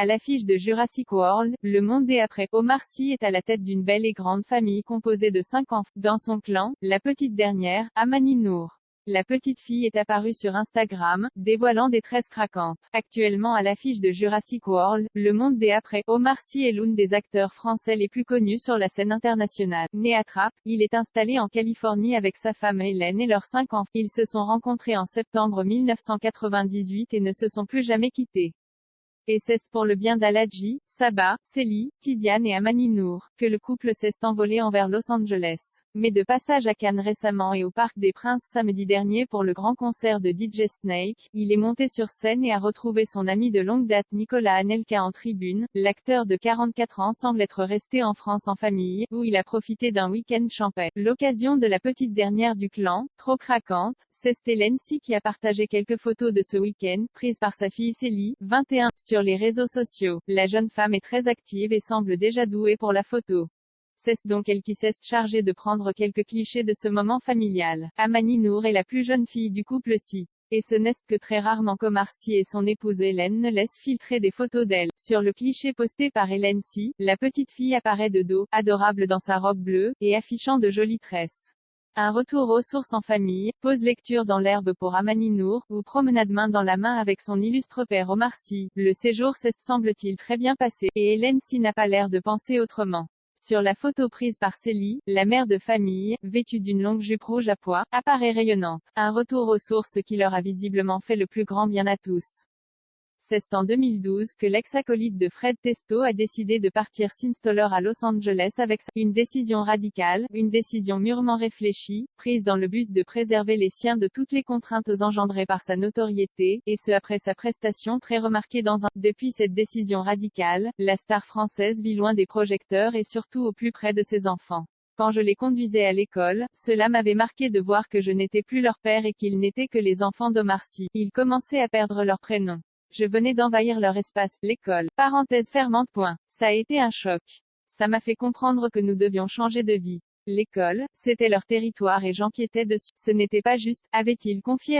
À l'affiche de Jurassic World, Le Monde d'après, Omar Sy est à la tête d'une belle et grande famille composée de 5 enfants. Dans son clan, la petite dernière, Amani Noor. La petite fille est apparue sur Instagram, dévoilant des tresses craquantes. Actuellement à l'affiche de Jurassic World, Le Monde d'après, Omar Sy est l'un des acteurs français les plus connus sur la scène internationale. Né à Trappes, il est installé en Californie avec sa femme Hélène et leurs 5 enfants. Ils se sont rencontrés en septembre 1998 et ne se sont plus jamais quittés. Et c'est pour le bien d'Aladji, Saba, Célie, Tidiane et Amani Noor, que le couple s'est envolé envers Los Angeles. Mais de passage à Cannes récemment et au Parc des Princes samedi dernier pour le grand concert de DJ Snake, il est monté sur scène et a retrouvé son ami de longue date Nicolas Anelka en tribune. L'acteur de 44 ans semble être resté en France en famille, où il a profité d'un week-end champêtre. L'occasion de la petite dernière du clan, trop craquante, c'est Hélène Sy qui a partagé quelques photos de ce week-end, prises par sa fille Célie, 21, sur les réseaux sociaux. La jeune femme est très active et semble déjà douée pour la photo. C'est donc elle qui s'est chargée de prendre quelques clichés de ce moment familial. Amani Noor est la plus jeune fille du couple Sy. Et ce n'est que très rarement qu'Omar Sy et son épouse Hélène ne laissent filtrer des photos d'elle. Sur le cliché posté par Hélène Sy, la petite fille apparaît de dos, adorable dans sa robe bleue, et affichant de jolies tresses. Un retour aux sources en famille, pause lecture dans l'herbe pour Amani Noor, ou promenade main dans la main avec son illustre père Omar Sy. Le séjour s'est semble-t-il très bien passé, et Hélène Sy n'a pas l'air de penser autrement. Sur la photo prise par Célie, la mère de famille, vêtue d'une longue jupe rouge à pois, apparaît rayonnante. Un retour aux sources qui leur a visiblement fait le plus grand bien à tous. C'est en 2012 que l'ex-acolyte de Fred Testo a décidé de partir s'installer à Los Angeles avec une décision radicale, une décision mûrement réfléchie, prise dans le but de préserver les siens de toutes les contraintes engendrées par sa notoriété, et ce après sa prestation très remarquée dans un. Depuis cette décision radicale, la star française vit loin des projecteurs et surtout au plus près de ses enfants. Quand je les conduisais à l'école, cela m'avait marqué de voir que je n'étais plus leur père et qu'ils n'étaient que les enfants d'Omar Sy. Ils commençaient à perdre leur prénom. Je venais d'envahir leur espace, l'école. Parenthèse fermante. Ça a été un choc. Ça m'a fait comprendre que nous devions changer de vie. L'école, c'était leur territoire et j'empiétais dessus. Ce n'était pas juste, avait-il confié à